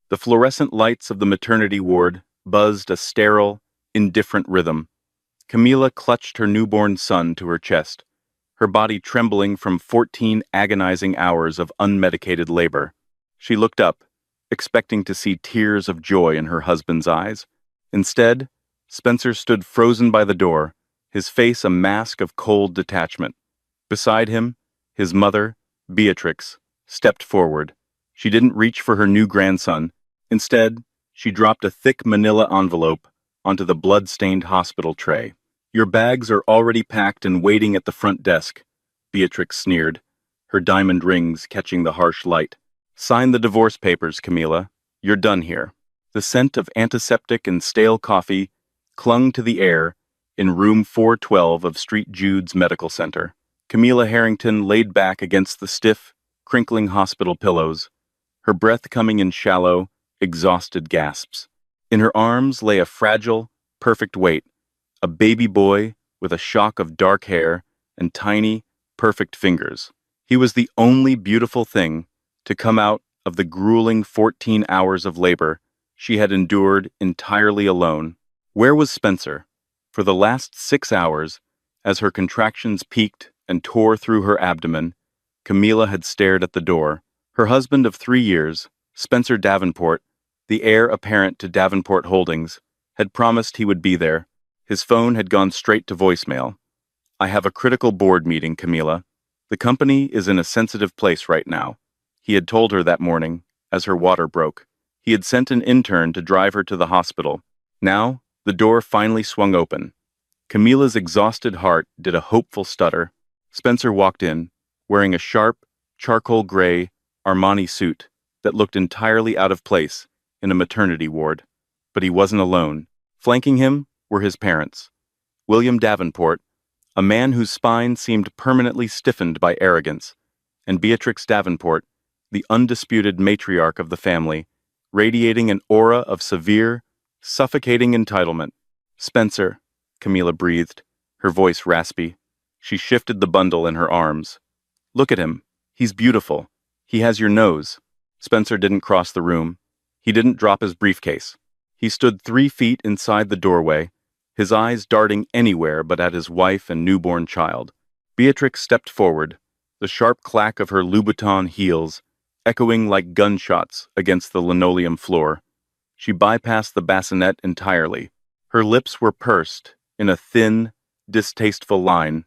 The fluorescent lights of the maternity ward buzzed a sterile, indifferent rhythm. Camila clutched her newborn son to her chest, her body trembling from 14 agonizing hours of unmedicated labor. She looked up, expecting to see tears of joy in her husband's eyes. Instead, Spencer stood frozen by the door, his face a mask of cold detachment. Beside him, his mother, Beatrix, stepped forward. She didn't reach for her new grandson. Instead, she dropped a thick manila envelope onto the blood-stained hospital tray. "Your bags are already packed and waiting at the front desk," Beatrix sneered, her diamond rings catching the harsh light. "Sign the divorce papers, Camila. You're done here." The scent of antiseptic and stale coffee clung to the air in room 412 of St. Jude's Medical Center. Camila Harrington laid back against the stiff, crinkling hospital pillows, her breath coming in shallow, exhausted gasps. In her arms lay a fragile, perfect weight, a baby boy with a shock of dark hair and tiny, perfect fingers. He was the only beautiful thing to come out of the grueling 14 hours of labor she had endured entirely alone. Where was Spencer? For the last 6 hours, as her contractions peaked and tore through her abdomen, Camila had stared at the door. Her husband of 3 years, Spencer Davenport, the heir apparent to Davenport Holdings, had promised he would be there. His phone had gone straight to voicemail. "I have a critical board meeting, Camila. The company is in a sensitive place right now," he had told her that morning, as her water broke. He had sent an intern to drive her to the hospital. Now, the door finally swung open. Camila's exhausted heart did a hopeful stutter. Spencer walked in, wearing a sharp, charcoal gray Armani suit that looked entirely out of place in a maternity ward. But he wasn't alone. Flanking him were his parents. William Davenport, a man whose spine seemed permanently stiffened by arrogance, and Beatrix Davenport, the undisputed matriarch of the family, radiating an aura of severe, suffocating entitlement. "Spencer," Camila breathed, her voice raspy. She shifted the bundle in her arms. "Look at him. He's beautiful. He has your nose." Spencer didn't cross the room. He didn't drop his briefcase. He stood 3 feet inside the doorway, his eyes darting anywhere but at his wife and newborn child. Beatrix stepped forward, the sharp clack of her Louboutin heels echoing like gunshots against the linoleum floor. She bypassed the bassinet entirely. Her lips were pursed in a thin, distasteful line,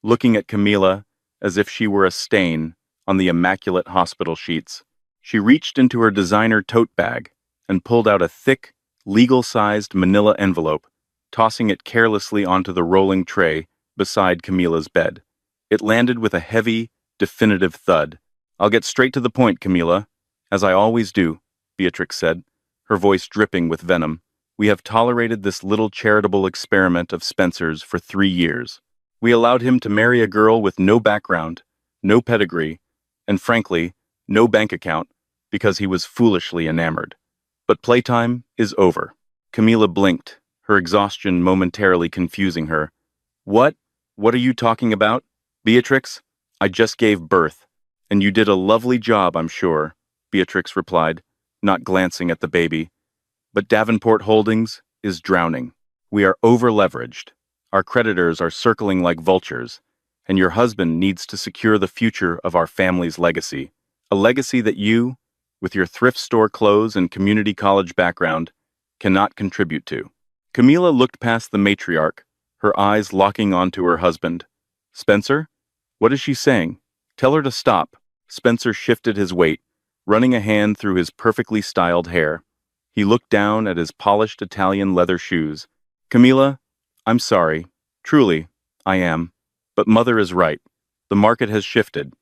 looking at Camila as if she were a stain on the immaculate hospital sheets. She reached into her designer tote bag and pulled out a thick, legal-sized manila envelope, tossing it carelessly onto the rolling tray beside Camila's bed. It landed with a heavy, definitive thud. "I'll get straight to the point, Camila, as I always do," Beatrix said, her voice dripping with venom. "We have tolerated this little charitable experiment of Spencer's for 3 years. We allowed him to marry a girl with no background, no pedigree, and frankly, no bank account, because he was foolishly enamored. But playtime is over." Camila blinked, her exhaustion momentarily confusing her. What are you talking about? Beatrix, I just gave birth. And you did a lovely job, I'm sure," Beatrix replied, not glancing at the baby. "But Davenport Holdings is drowning. We are over-leveraged. Our creditors are circling like vultures, and your husband needs to secure the future of our family's legacy. A legacy that you, with your thrift store clothes and community college background, cannot contribute to." Camila looked past the matriarch, her eyes locking onto her husband. "Spencer? What is she saying? Tell her to stop." Spencer shifted his weight, running a hand through his perfectly styled hair. He looked down at his polished Italian leather shoes. "Camila, I'm sorry. Truly, I am. But Mother is right. The market has shifted.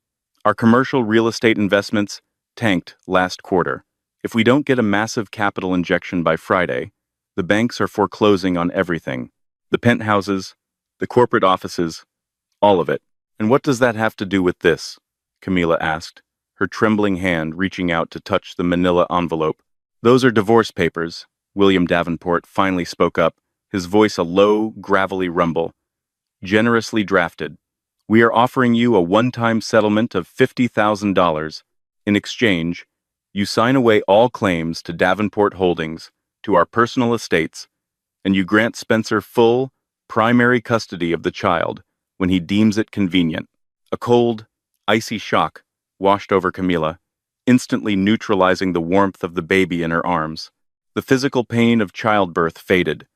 Our commercial real estate investments tanked last quarter. If we don't get a massive capital injection by Friday, the banks are foreclosing on everything. The penthouses, the corporate offices, all of it. And what does that have to do with this?" Camila asked, her trembling hand reaching out to touch the manila envelope. "Those are divorce papers," William Davenport finally spoke up, his voice a low, gravelly rumble. "Generously drafted. We are offering you a one-time settlement of $50,000. In exchange, You sign away all claims to Davenport Holdings, to our personal estates, and you grant Spencer full, primary custody of the child when he deems it convenient. A cold, icy shock washed over Camila, instantly neutralizing the warmth of the baby in her arms. The physical pain of childbirth faded,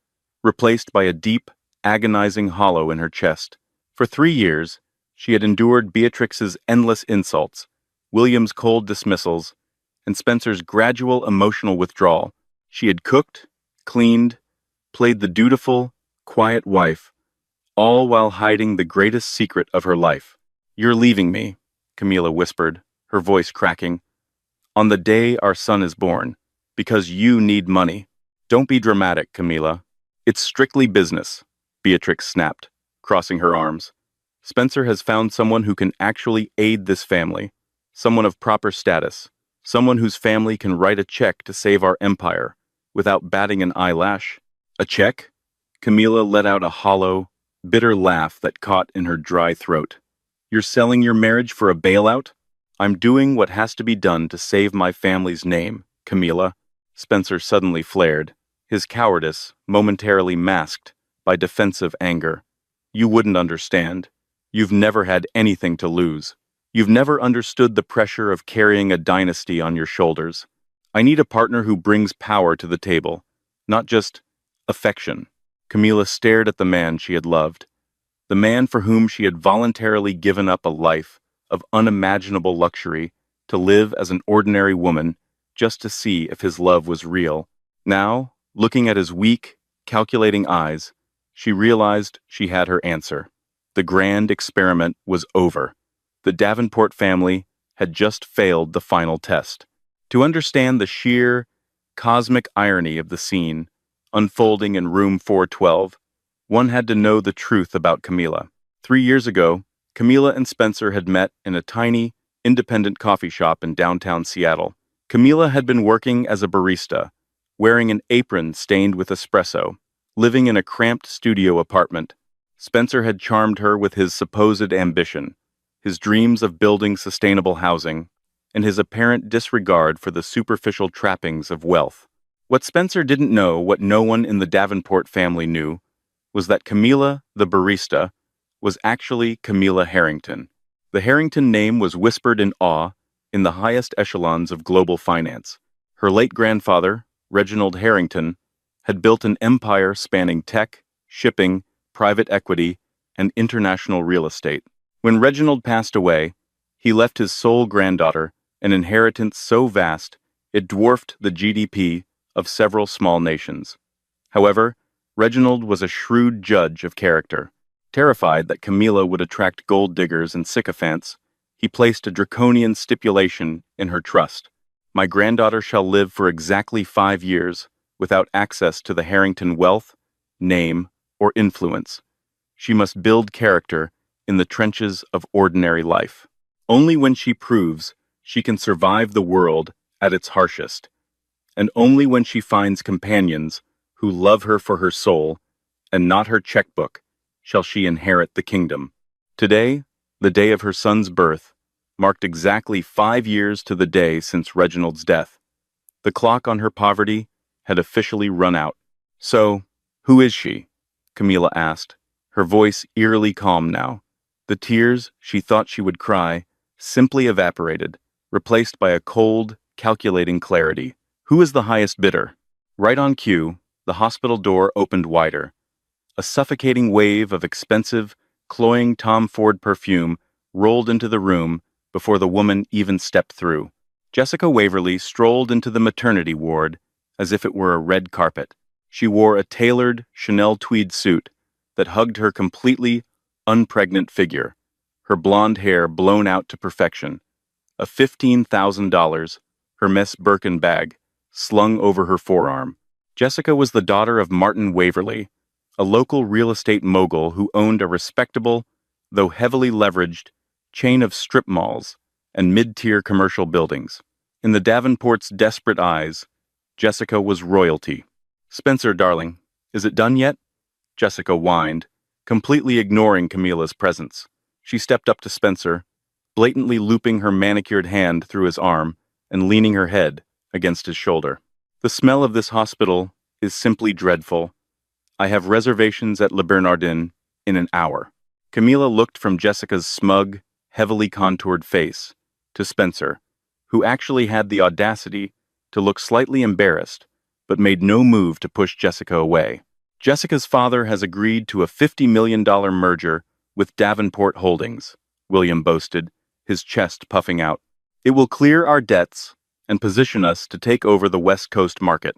replaced by a deep, agonizing hollow in her chest. For 3 years, she had endured Beatrix's endless insults, William's cold dismissals, and Spencer's gradual emotional withdrawal. She had cooked, cleaned, played the dutiful, quiet wife, all while hiding the greatest secret of her life. "You're leaving me," Camila whispered, her voice cracking, "on the day our son is born, because you need money." "Don't be dramatic, Camila. It's strictly business," Beatrix snapped, crossing her arms. "Spencer has found someone who can actually aid this family, someone of proper status, someone whose family can write a check to save our empire, without batting an eyelash." "A check?" Camila let out a hollow, bitter laugh that caught in her dry throat. "You're selling your marriage for a bailout?" "I'm doing what has to be done to save my family's name, Camila." Spencer suddenly flared, his cowardice momentarily masked by defensive anger. "You wouldn't understand. You've never had anything to lose. You've never understood the pressure of carrying a dynasty on your shoulders. I need a partner who brings power to the table, not just affection." Camila stared at the man she had loved, the man for whom she had voluntarily given up a life of unimaginable luxury to live as an ordinary woman just to see if his love was real. Now, looking at his weak, calculating eyes, she realized she had her answer. The grand experiment was over. The Davenport family had just failed the final test. To understand the sheer, cosmic irony of the scene unfolding in room 412, one had to know the truth about Camila. 3 years ago, Camila and Spencer had met in a tiny, independent coffee shop in downtown Seattle. Camila had been working as a barista, wearing an apron stained with espresso, living in a cramped studio apartment. Spencer had charmed her with his supposed ambition, his dreams of building sustainable housing, and his apparent disregard for the superficial trappings of wealth. What Spencer didn't know, what no one in the Davenport family knew, was that Camila, the barista, was actually Camila Harrington. The Harrington name was whispered in awe in the highest echelons of global finance. Her late grandfather, Reginald Harrington, had built an empire spanning tech, shipping, private equity, and international real estate. When Reginald passed away, he left his sole granddaughter an inheritance so vast it dwarfed the GDP of several small nations. However, Reginald was a shrewd judge of character. Terrified that Camila would attract gold diggers and sycophants, he placed a draconian stipulation in her trust. "My granddaughter shall live for exactly 5 years without access to the Harrington wealth, name, or influence. She must build character in the trenches of ordinary life. Only when she proves she can survive the world at its harshest, and only when she finds companions who love her for her soul and not her checkbook, shall she inherit the kingdom." Today, the day of her son's birth, marked exactly 5 years to the day since Reginald's death. The clock on her poverty had officially run out. "So, who is she?" Camila asked, her voice eerily calm now. The tears she thought she would cry simply evaporated, replaced by a cold, calculating clarity. "Who is the highest bidder?" Right on cue, the hospital door opened wider. A suffocating wave of expensive, cloying Tom Ford perfume rolled into the room before the woman even stepped through. Jessica Waverly strolled into the maternity ward as if it were a red carpet. She wore a tailored Chanel tweed suit that hugged her completely unpregnant figure, her blonde hair blown out to perfection, a $15,000 Hermes Birkin bag slung over her forearm. Jessica was the daughter of Martin Waverly, a local real estate mogul who owned a respectable, though heavily leveraged, chain of strip malls and mid-tier commercial buildings. In the Davenports' desperate eyes, Jessica was royalty. "Spencer, darling, is it done yet?" Jessica whined, completely ignoring Camila's presence. She stepped up to Spencer, blatantly looping her manicured hand through his arm and leaning her head against his shoulder. The smell of this hospital is simply dreadful. I have reservations at Le Bernardin in an hour. Camila looked from Jessica's smug, heavily contoured face to Spencer, who actually had the audacity to look slightly embarrassed, but made no move to push Jessica away. Jessica's father has agreed to a $50 million merger with Davenport Holdings, William boasted, his chest puffing out. It will clear our debts and position us to take over the West Coast market.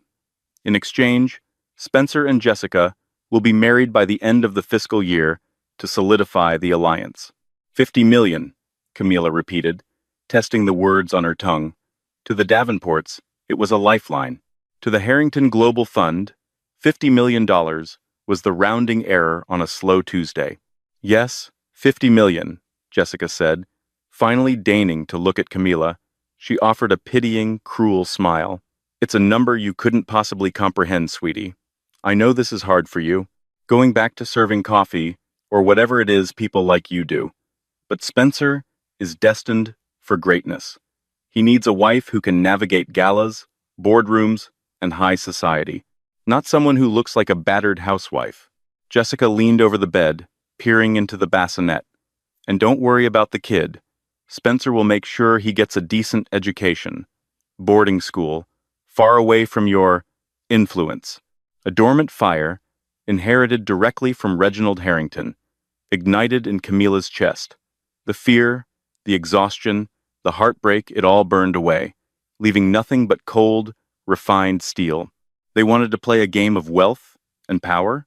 In exchange, Spencer and Jessica will be married by the end of the fiscal year to solidify the alliance. 50 million, Camila repeated, testing the words on her tongue. To the Davenports, it was a lifeline. To the Harrington Global Fund, $50 million was the rounding error on a slow Tuesday. Yes, 50 million, Jessica said, finally deigning to look at Camila. She offered a pitying, cruel smile. It's a number you couldn't possibly comprehend, sweetie. I know this is hard for you, going back to serving coffee, or whatever it is people like you do. But Spencer is destined for greatness. He needs a wife who can navigate galas, boardrooms, and high society, not someone who looks like a battered housewife. Jessica leaned over the bed, peering into the bassinet. And don't worry about the kid. Spencer will make sure he gets a decent education. Boarding school, far away from your influence. A dormant fire, inherited directly from Reginald Harrington, ignited in Camila's chest. The fear, the exhaustion, the heartbreak, it all burned away, leaving nothing but cold, refined steel. They wanted to play a game of wealth and power.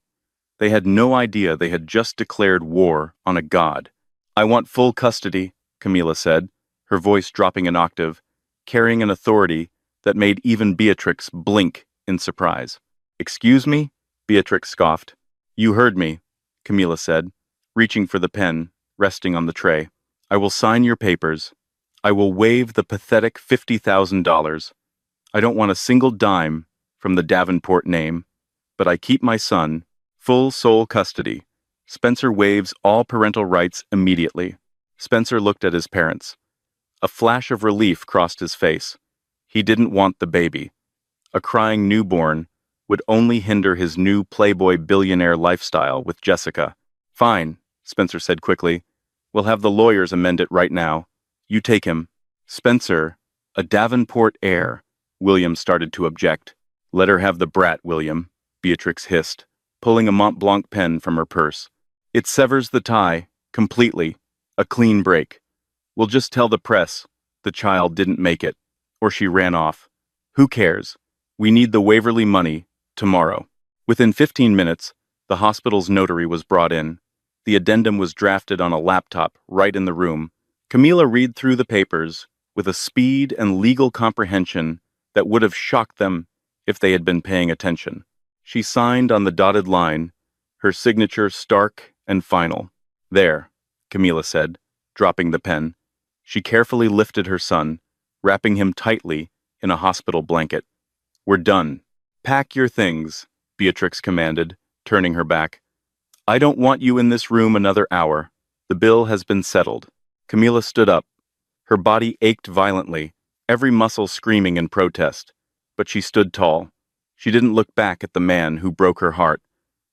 They had no idea they had just declared war on a god. I want full custody, Camila said, her voice dropping an octave, carrying an authority that made even Beatrix blink in surprise. Excuse me? Beatrix scoffed. You heard me, Camila said, reaching for the pen, resting on the tray. I will sign your papers. I will waive the pathetic $50,000. I don't want a single dime from the Davenport name, but I keep my son, full sole custody. Spencer waives all parental rights immediately. Spencer looked at his parents. A flash of relief crossed his face. He didn't want the baby. A crying newborn would only hinder his new Playboy billionaire lifestyle with Jessica. Fine, Spencer said quickly. We'll have the lawyers amend it right now. You take him. Spencer, a Davenport heir, William started to object. Let her have the brat, William, Beatrix hissed, pulling a Mont Blanc pen from her purse. It severs the tie, completely. A clean break. We'll just tell the press the child didn't make it, or she ran off. Who cares? We need the Waverly money, tomorrow. Within 15 minutes, the hospital's notary was brought in. The addendum was drafted on a laptop right in the room. Camila read through the papers with a speed and legal comprehension that would have shocked them if they had been paying attention. She signed on the dotted line, her signature stark and final. There, Camila said, dropping the pen. She carefully lifted her son, wrapping him tightly in a hospital blanket. We're done. Pack your things, Beatrix commanded, turning her back. I don't want you in this room another hour. The bill has been settled. Camila stood up. Her body ached violently, every muscle screaming in protest. But she stood tall. She didn't look back at the man who broke her heart,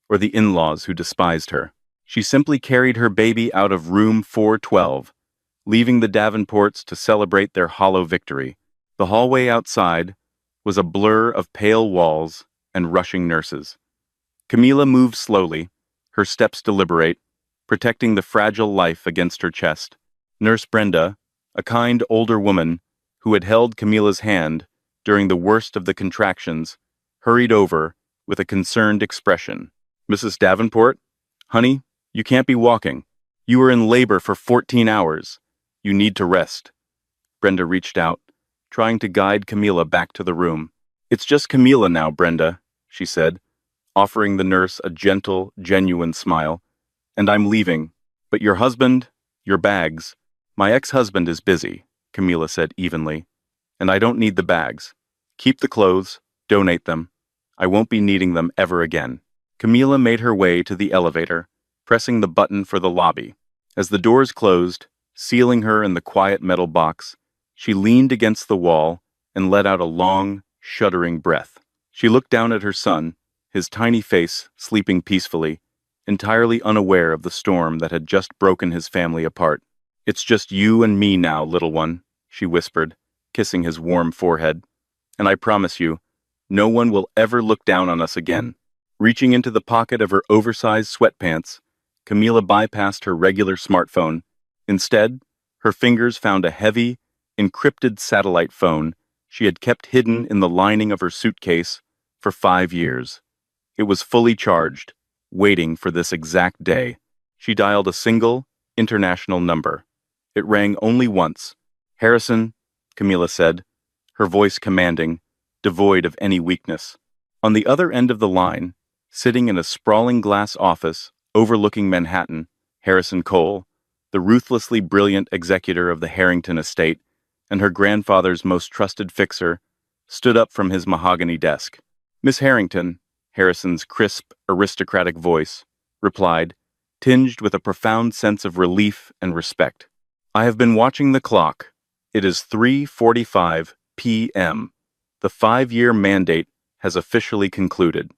or the in-laws who despised her. She simply carried her baby out of room 412, leaving the Davenports to celebrate their hollow victory. The hallway outside was a blur of pale walls and rushing nurses. Camila moved slowly, her steps deliberate, protecting the fragile life against her chest. Nurse Brenda, a kind older woman who had held Camila's hand during the worst of the contractions, hurried over with a concerned expression. Mrs. Davenport? Honey, you can't be walking. You were in labor for 14 hours. You need to rest. Brenda reached out, trying to guide Camila back to the room. It's just Camila now, Brenda, she said, offering the nurse a gentle, genuine smile. And I'm leaving. But your husband, your bags. My ex-husband is busy, Camila said evenly. And I don't need the bags. Keep the clothes, donate them. I won't be needing them ever again. Camila made her way to the elevator, pressing the button for the lobby. As the doors closed, sealing her in the quiet metal box, She leaned against the wall and let out a long, shuddering breath. She looked down at her son, his tiny face sleeping peacefully, entirely unaware of the storm that had just broken his family apart. "It's just you and me now, little one," she whispered, kissing his warm forehead. "And I promise you, no one will ever look down on us again." Reaching into the pocket of her oversized sweatpants, Camila bypassed her regular smartphone. Instead, her fingers found a heavy, encrypted satellite phone she had kept hidden in the lining of her suitcase for 5 years. It was fully charged, waiting for this exact day. She dialed a single, international number. It rang only once. "Harrison," Camila said, her voice commanding, devoid of any weakness. On the other end of the line, sitting in a sprawling glass office overlooking Manhattan, Harrison Cole, the ruthlessly brilliant executor of the Harrington estate, and her grandfather's most trusted fixer, stood up from his mahogany desk. "Miss Harrington," Harrison's crisp, aristocratic voice replied, tinged with a profound sense of relief and respect. "I have been watching the clock. It is 3:45 p.m. The 5-year mandate has officially concluded.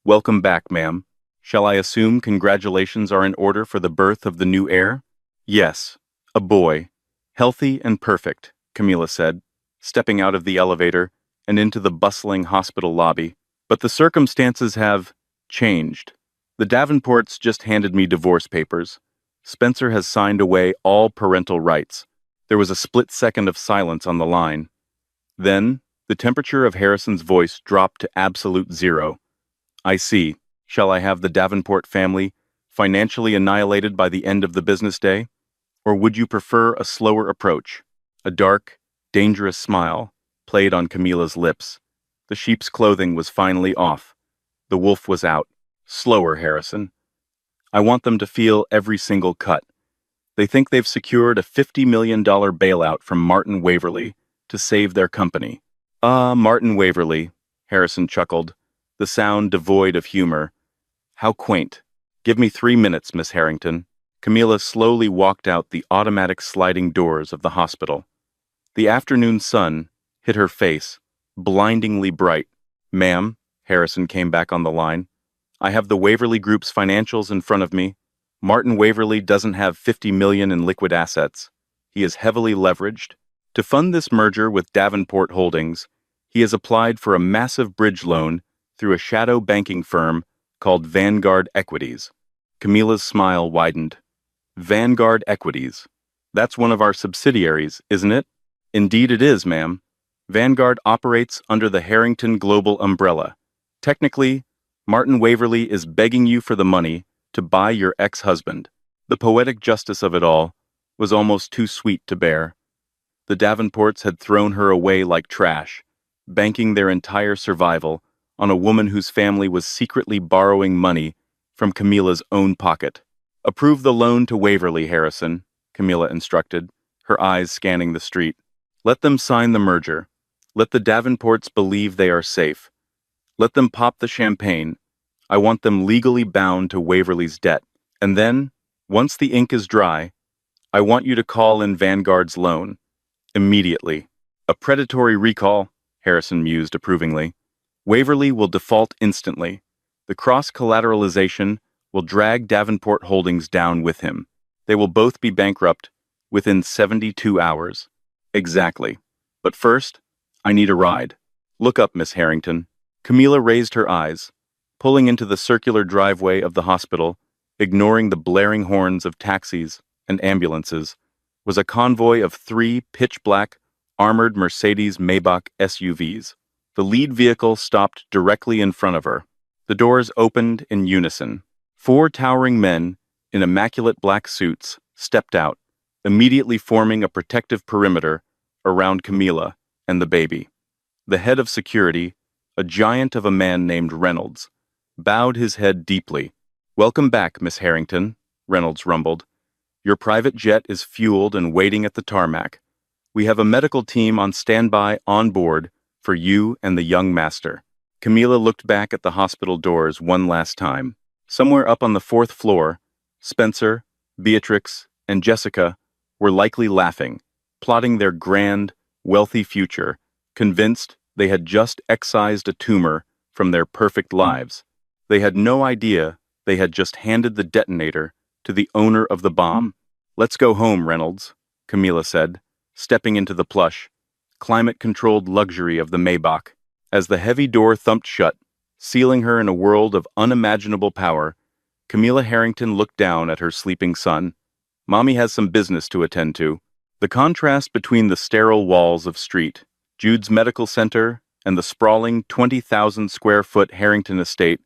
Welcome back, ma'am. Shall I assume congratulations are in order for the birth of the new heir?" "Yes, a boy. Healthy and perfect," Camila said, stepping out of the elevator and into the bustling hospital lobby. "But the circumstances have changed. The Davenports just handed me divorce papers. Spencer has signed away all parental rights." There was a split second of silence on the line. Then, the temperature of Harrison's voice dropped to absolute zero. "I see. Shall I have the Davenport family financially annihilated by the end of the business day? Or would you prefer a slower approach?" A dark, dangerous smile played on Camila's lips. The sheep's clothing was finally off. The wolf was out. "Slower, Harrison. I want them to feel every single cut. They think they've secured a $50 million bailout from Martin Waverly to save their company." "Ah, Martin Waverly," Harrison chuckled, the sound devoid of humor. "How quaint. Give me 3 minutes, Miss Harrington." Camila slowly walked out the automatic sliding doors of the hospital. The afternoon sun hit her face, blindingly bright. "Ma'am," Harrison came back on the line, "I have the Waverly Group's financials in front of me. Martin Waverly doesn't have $50 million in liquid assets. He is heavily leveraged. To fund this merger with Davenport Holdings, he has applied for a massive bridge loan through a shadow banking firm called Vanguard Equities." Camila's smile widened. "Vanguard Equities. That's one of our subsidiaries, isn't it?" "Indeed it is, ma'am. Vanguard operates under the Harrington Global umbrella. Technically, Martin Waverly is begging you for the money to buy your ex-husband." The poetic justice of it all was almost too sweet to bear. The Davenports had thrown her away like trash, banking their entire survival on a woman whose family was secretly borrowing money from Camila's own pocket. "Approve the loan to Waverly, Harrison," Camila instructed, her eyes scanning the street. "Let them sign the merger. Let the Davenports believe they are safe. Let them pop the champagne. I want them legally bound to Waverly's debt. And then, once the ink is dry, I want you to call in Vanguard's loan. Immediately." "A predatory recall," Harrison mused approvingly. "Waverly will default instantly. The cross-collateralization will drag Davenport Holdings down with him. They will both be bankrupt within 72 hours. Exactly. But first, I need a ride. Look up, Miss Harrington." Camila raised her eyes, pulling into the circular driveway of the hospital, ignoring the blaring horns of taxis and ambulances, was a convoy of 3 pitch-black, armored Mercedes-Maybach SUVs. The lead vehicle stopped directly in front of her. The doors opened in unison. 4 towering men in immaculate black suits stepped out, immediately forming a protective perimeter around Camila and the baby. The head of security, a giant of a man named Reynolds, bowed his head deeply. "Welcome back, Miss Harrington," Reynolds rumbled. "Your private jet is fueled and waiting at the tarmac. We have a medical team on standby on board for you and the young master." Camila looked back at the hospital doors one last time. Somewhere up on the 4th floor, Spencer, Beatrix, and Jessica were likely laughing, plotting their grand, wealthy future, convinced they had just excised a tumor from their perfect lives. They had no idea they had just handed the detonator to the owner of the bomb. "Let's go home, Reynolds," Camilla said, stepping into the plush, climate-controlled luxury of the Maybach. As the heavy door thumped shut, sealing her in a world of unimaginable power, Camilla Harrington looked down at her sleeping son. "Mommy has some business to attend to." The contrast between the sterile walls of Street, Jude's Medical Center, and the sprawling 20,000-square-foot Harrington estate,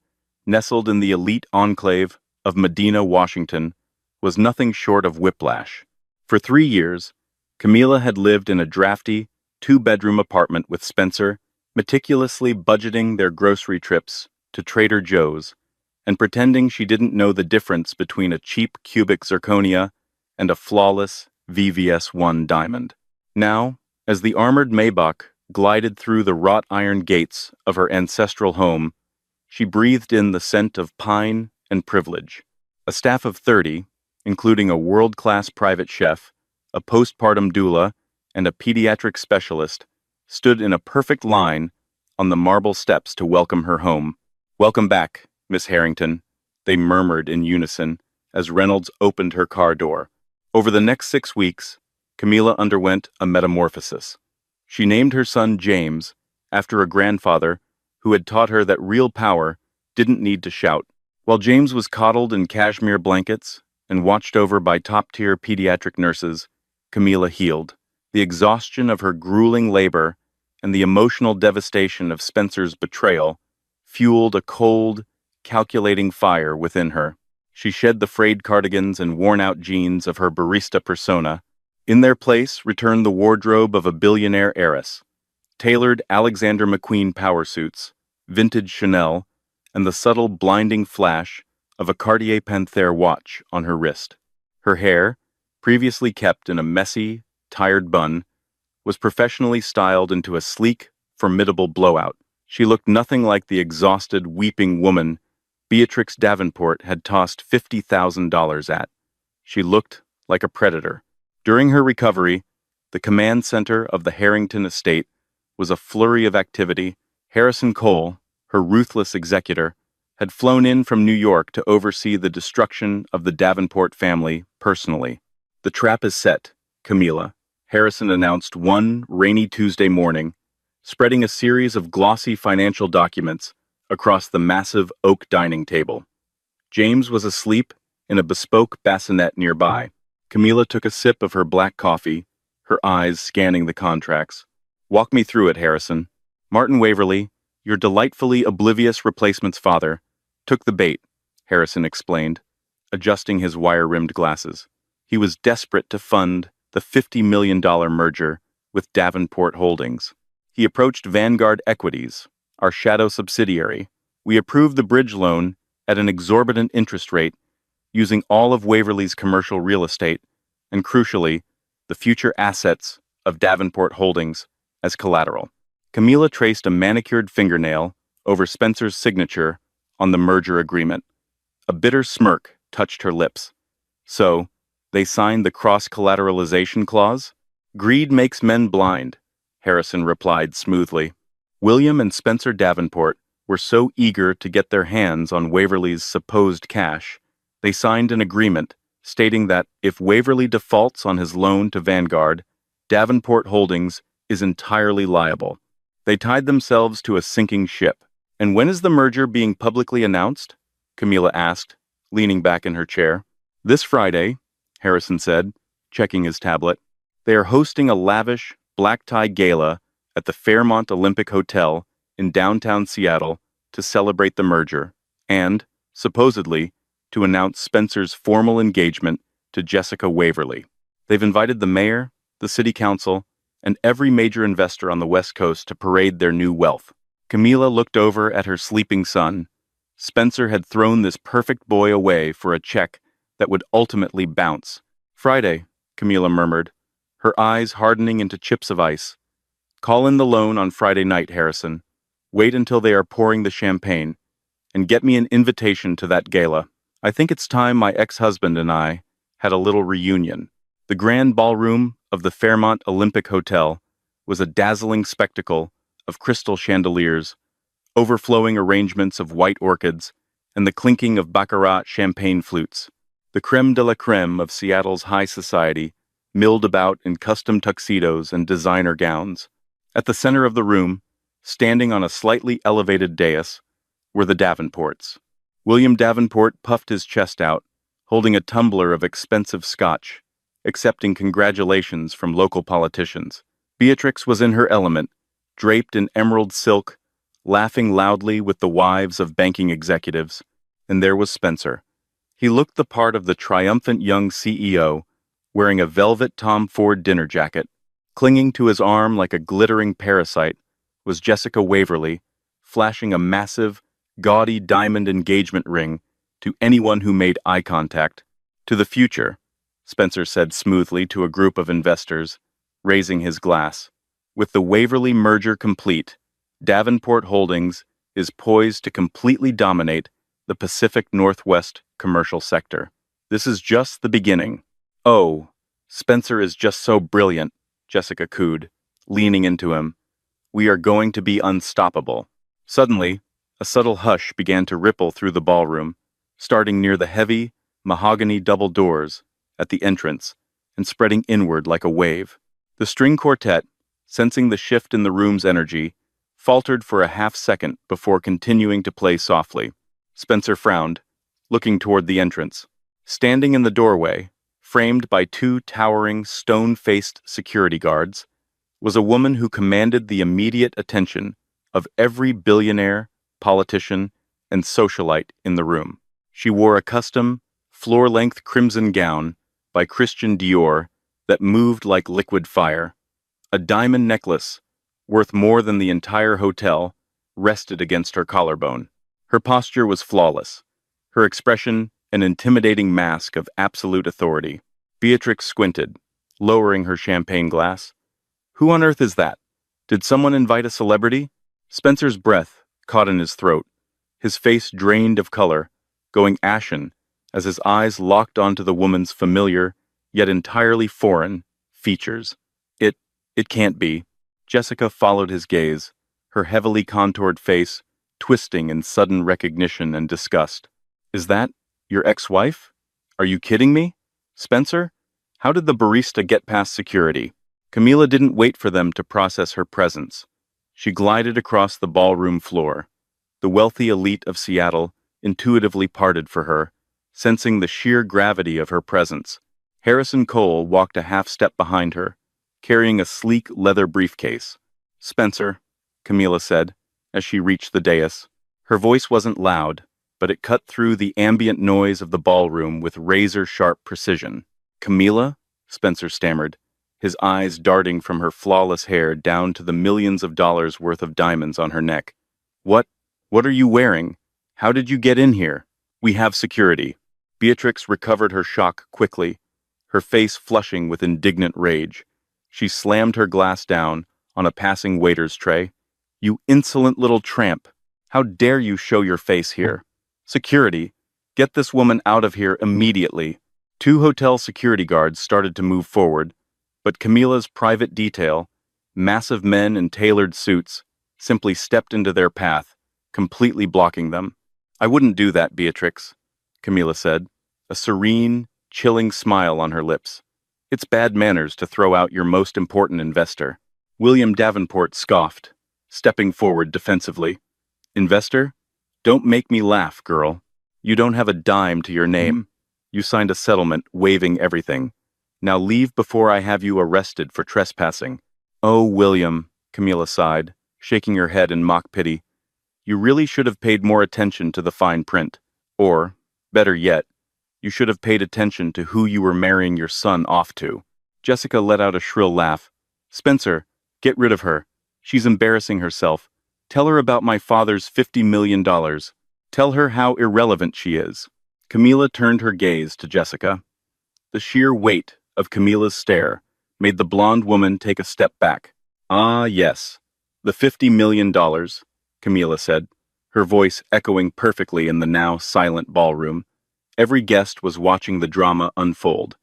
nestled in the elite enclave of Medina, Washington, was nothing short of whiplash. For 3 years, Camilla had lived in a drafty, two-bedroom apartment with Spencer, meticulously budgeting their grocery trips to Trader Joe's and pretending she didn't know the difference between a cheap cubic zirconia and a flawless VVS1 diamond. Now, as the armored Maybach glided through the wrought iron gates of her ancestral home, she breathed in the scent of pine and privilege. A staff of 30, including a world-class private chef, a postpartum doula, and a pediatric specialist, stood in a perfect line on the marble steps to welcome her home. "Welcome back, Miss Harrington," they murmured in unison as Reynolds opened her car door. Over the next 6 weeks, Camilla underwent a metamorphosis. She named her son James after a grandfather who had taught her that real power didn't need to shout. While James was coddled in cashmere blankets and watched over by top-tier pediatric nurses, Camilla healed. The exhaustion of her grueling labor and the emotional devastation of Spencer's betrayal fueled a cold, calculating fire within her. She shed the frayed cardigans and worn-out jeans of her barista persona. In their place returned the wardrobe of a billionaire heiress, tailored Alexander McQueen power suits, vintage Chanel, and the subtle blinding flash of a Cartier Panthère watch on her wrist. Her hair, previously kept in a messy, tired bun, was professionally styled into a sleek, formidable blowout. She looked nothing like the exhausted, weeping woman Beatrix Davenport had tossed $50,000 at. She looked like a predator. During her recovery, the command center of the Harrington estate was a flurry of activity. Harrison Cole, her ruthless executor, had flown in from New York to oversee the destruction of the Davenport family personally. "The trap is set, Camilla," Harrison announced one rainy Tuesday morning, spreading a series of glossy financial documents across the massive oak dining table. James was asleep in a bespoke bassinet nearby. Camilla took a sip of her black coffee, her eyes scanning the contracts. "Walk me through it, Harrison." "Martin Waverly, your delightfully oblivious replacement's father, took the bait," Harrison explained, adjusting his wire-rimmed glasses. He was desperate to fund the $50 million merger with Davenport Holdings. He approached Vanguard Equities, our shadow subsidiary. We approved the bridge loan at an exorbitant interest rate, using all of Waverly's commercial real estate, and crucially, the future assets of Davenport Holdings as collateral. Camilla traced a manicured fingernail over Spencer's signature on the merger agreement. A bitter smirk touched her lips. "So, they signed the cross-collateralization clause?" "Greed makes men blind," Harrison replied smoothly. William and Spencer Davenport were so eager to get their hands on Waverly's supposed cash, they signed an agreement stating that if Waverly defaults on his loan to Vanguard, Davenport Holdings is entirely liable. They tied themselves to a sinking ship. "And when is the merger being publicly announced?" Camilla asked, leaning back in her chair. "This Friday," Harrison said, checking his tablet. "They are hosting a lavish, black-tie gala at the Fairmont Olympic Hotel in downtown Seattle to celebrate the merger and, supposedly, to announce Spencer's formal engagement to Jessica Waverly. They've invited the mayor, the city council, and every major investor on the West Coast to parade their new wealth." Camilla looked over at her sleeping son. Spencer had thrown this perfect boy away for a check that would ultimately bounce. "Friday," Camilla murmured, her eyes hardening into chips of ice. "Call in the loan on Friday night, Harrison. Wait until they are pouring the champagne, and get me an invitation to that gala. I think it's time my ex-husband and I had a little reunion." The grand ballroom of the Fairmont Olympic Hotel was a dazzling spectacle of crystal chandeliers, overflowing arrangements of white orchids, and the clinking of baccarat champagne flutes. The creme de la creme of Seattle's high society milled about in custom tuxedos and designer gowns. At the center of the room, standing on a slightly elevated dais, were the Davenports. William Davenport puffed his chest out, holding a tumbler of expensive scotch, accepting congratulations from local politicians. Beatrix was in her element, draped in emerald silk, laughing loudly with the wives of banking executives. And there was Spencer. He looked the part of the triumphant young CEO, wearing a velvet Tom Ford dinner jacket. Clinging to his arm like a glittering parasite was Jessica Waverly, flashing a massive, gaudy diamond engagement ring to anyone who made eye contact. To the future, Spencer said smoothly to a group of investors, raising his glass. With the Waverly merger complete, Davenport Holdings is poised to completely dominate the Pacific Northwest commercial sector. This is just the beginning. Oh, Spencer is just so brilliant, Jessica cooed, leaning into him. We are going to be unstoppable. Suddenly, a subtle hush began to ripple through the ballroom, starting near the heavy, mahogany double doors at the entrance and spreading inward like a wave. The string quartet, sensing the shift in the room's energy, faltered for a half-second before continuing to play softly. Spencer frowned, looking toward the entrance. Standing in the doorway, framed by two towering, stone-faced security guards, was a woman who commanded the immediate attention of every billionaire, politician, and socialite in the room. She wore a custom, floor-length crimson gown by Christian Dior that moved like liquid fire. A diamond necklace, worth more than the entire hotel, rested against her collarbone. Her posture was flawless, her expression an intimidating mask of absolute authority. Beatrix squinted, lowering her champagne glass. Who on earth is that? Did someone invite a celebrity? Spencer's breath caught in his throat, his face drained of color, going ashen as his eyes locked onto the woman's familiar, yet entirely foreign, features. It can't be. Jessica followed his gaze, her heavily contoured face twisting in sudden recognition and disgust. Is that your ex-wife? Are you kidding me? Spencer? How did the barista get past security? Camila didn't wait for them to process her presence. She glided across the ballroom floor. The wealthy elite of Seattle intuitively parted for her, sensing the sheer gravity of her presence. Harrison Cole walked a half-step behind her, carrying a sleek leather briefcase. Spencer, Camila said, as she reached the dais. Her voice wasn't loud, but it cut through the ambient noise of the ballroom with razor-sharp precision. Camila? Spencer stammered, his eyes darting from her flawless hair down to the millions of dollars worth of diamonds on her neck. What are you wearing? How did you get in here? We have security. Beatrix recovered her shock quickly, her face flushing with indignant rage. She slammed her glass down on a passing waiter's tray. You insolent little tramp! How dare you show your face here? Security! Get this woman out of here immediately! 2 hotel security guards started to move forward, but Camila's private detail, massive men in tailored suits, simply stepped into their path, completely blocking them. I wouldn't do that, Beatrix, Camila said, a serene, chilling smile on her lips. It's bad manners to throw out your most important investor. William Davenport scoffed, stepping forward defensively. Investor? Don't make me laugh, girl. You don't have a dime to your name. You signed a settlement waiving everything. Now leave before I have you arrested for trespassing. Oh, William, Camila sighed, shaking her head in mock pity. You really should have paid more attention to the fine print. Or, better yet, you should have paid attention to who you were marrying your son off to. Jessica let out a shrill laugh. Spencer, get rid of her. She's embarrassing herself. Tell her about my father's $50 million. Tell her how irrelevant she is. Camila turned her gaze to Jessica. The sheer weight of Camila's stare made the blonde woman take a step back. Ah, yes. The $50 million, Camila said, her voice echoing perfectly in the now silent ballroom. Every guest was watching the drama unfold.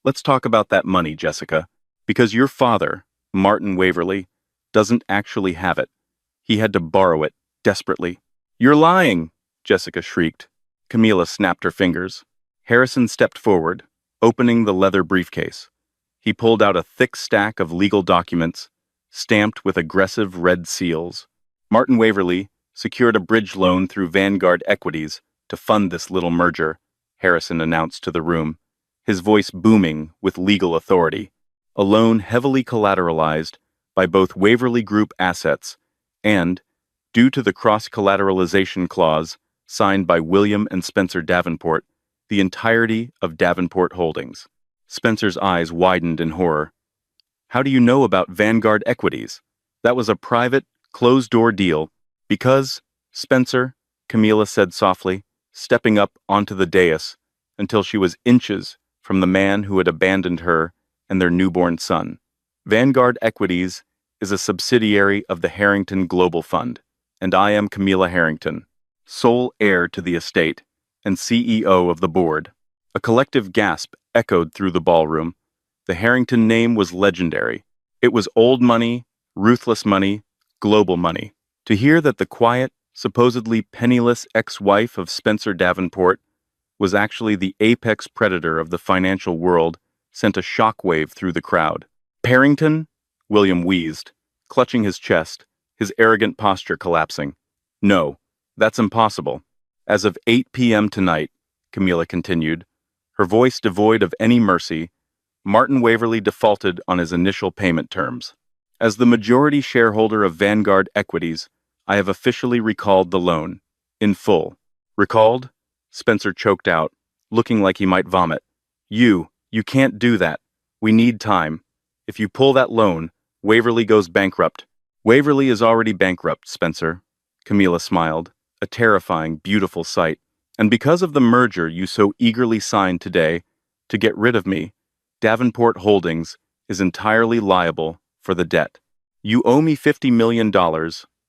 Let's talk about that money, Jessica. Because your father, Martin Waverly, doesn't actually have it. He had to borrow it, desperately. You're lying, Jessica shrieked. Camila snapped her fingers. Harrison stepped forward, opening the leather briefcase. He pulled out a thick stack of legal documents, stamped with aggressive red seals. Martin Waverly secured a bridge loan through Vanguard Equities to fund this little merger, Harrison announced to the room, his voice booming with legal authority. A loan heavily collateralized by both Waverly Group assets and, due to the cross-collateralization clause signed by William and Spencer Davenport, the entirety of Davenport Holdings. Spencer's eyes widened in horror. How do you know about Vanguard Equities? That was a private, closed-door deal. Because, Spencer, Camila said softly, stepping up onto the dais until she was inches from the man who had abandoned her and their newborn son. Vanguard Equities is a subsidiary of the Harrington Global Fund, and I am Camila Harrington, sole heir to the estate and CEO of the board. A collective gasp echoed through the ballroom. The Harrington name was legendary. It was old money, ruthless money, global money. To hear that the quiet, supposedly penniless ex-wife of Spencer Davenport was actually the apex predator of the financial world sent a shockwave through the crowd. Harrington? William wheezed, clutching his chest, his arrogant posture collapsing. No, that's impossible. As of 8 p.m. tonight, Camila continued, her voice devoid of any mercy, Martin Waverly defaulted on his initial payment terms. As the majority shareholder of Vanguard Equities, I have officially recalled the loan. In full. Recalled? Spencer choked out, looking like he might vomit. You can't do that. We need time. If you pull that loan, Waverly goes bankrupt. Waverly is already bankrupt, Spencer. Camila smiled, a terrifying, beautiful sight. And because of the merger you so eagerly signed today, to get rid of me, Davenport Holdings is entirely liable for the debt. You owe me $50 million,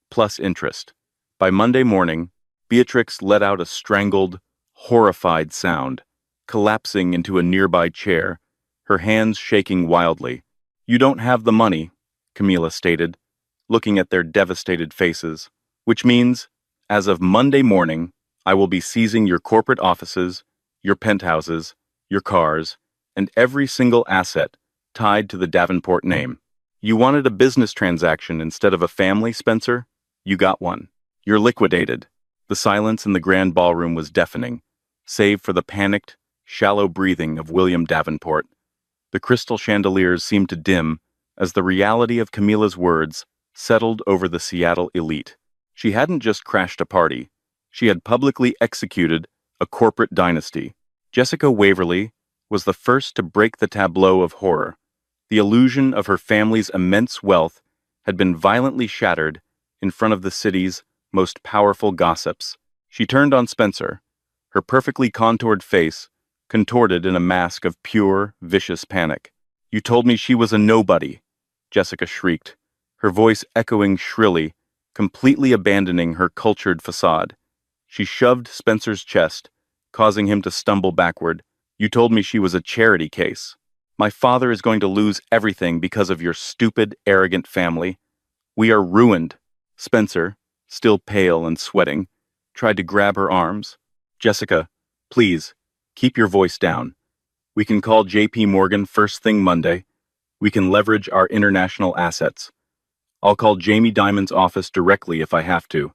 plus interest. By Monday morning, Beatrix let out a strangled, horrified sound, collapsing into a nearby chair, her hands shaking wildly. You don't have the money, Camila stated, looking at their devastated faces, which means, as of Monday morning, I will be seizing your corporate offices, your penthouses, your cars, and every single asset tied to the Davenport name. You wanted a business transaction instead of a family, Spencer? You got one. You're liquidated. The silence in the grand ballroom was deafening, save for the panicked, shallow breathing of William Davenport. The crystal chandeliers seemed to dim as the reality of Camila's words settled over the Seattle elite. She hadn't just crashed a party. She had publicly executed a corporate dynasty. Jessica Waverly was the first to break the tableau of horror. The illusion of her family's immense wealth had been violently shattered in front of the city's most powerful gossips. She turned on Spencer, her perfectly contoured face contorted in a mask of pure, vicious panic. You told me she was a nobody, Jessica shrieked, her voice echoing shrilly, completely abandoning her cultured facade. She shoved Spencer's chest, causing him to stumble backward. You told me she was a charity case. My father is going to lose everything because of your stupid, arrogant family. We are ruined. Spencer, still pale and sweating, tried to grab her arms. Jessica, please, keep your voice down. We can call J.P. Morgan first thing Monday. We can leverage our international assets. I'll call Jamie Dimon's office directly if I have to.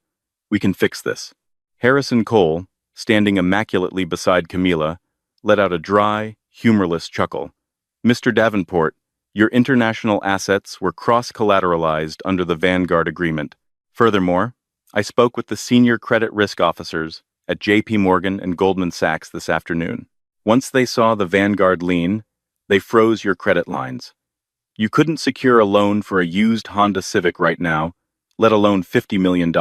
We can fix this. Harrison Cole, standing immaculately beside Camila, let out a dry, humorless chuckle. Mr. Davenport, your international assets were cross-collateralized under the Vanguard Agreement. Furthermore, I spoke with the senior credit risk officers at J.P. Morgan and Goldman Sachs this afternoon. Once they saw the Vanguard lien, they froze your credit lines. You couldn't secure a loan for a used Honda Civic right now, let alone $50 million.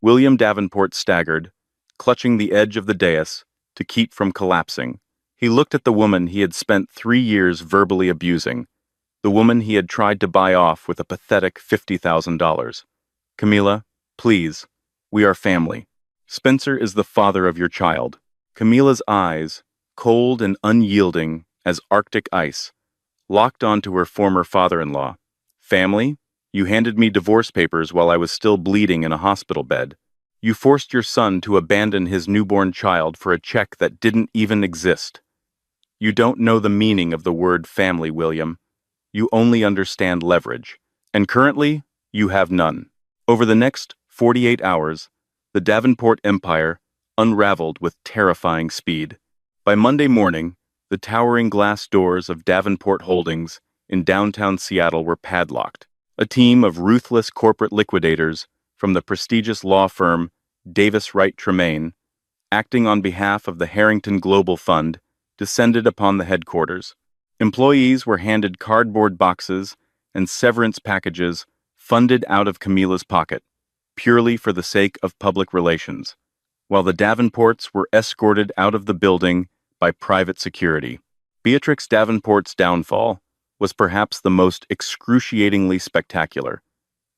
William Davenport staggered, clutching the edge of the dais to keep from collapsing. He looked at the woman he had spent 3 years verbally abusing, the woman he had tried to buy off with a pathetic $50,000. Camila, please, we are family. Spencer is the father of your child. Camila's eyes, cold and unyielding as Arctic ice, locked onto her former father-in-law, Family? You handed me divorce papers while I was still bleeding in a hospital bed. You forced your son to abandon his newborn child for a check that didn't even exist. You don't know the meaning of the word family, William. You only understand leverage. And currently, you have none. Over the next 48 hours, the Davenport empire unraveled with terrifying speed. By Monday morning, the towering glass doors of Davenport Holdings in downtown Seattle were padlocked. A team of ruthless corporate liquidators from the prestigious law firm Davis Wright Tremaine, acting on behalf of the Harrington Global Fund, descended upon the headquarters. Employees were handed cardboard boxes and severance packages funded out of Camilla's pocket, purely for the sake of public relations, while the Davenports were escorted out of the building by private security. Beatrix Davenport's downfall was perhaps the most excruciatingly spectacular.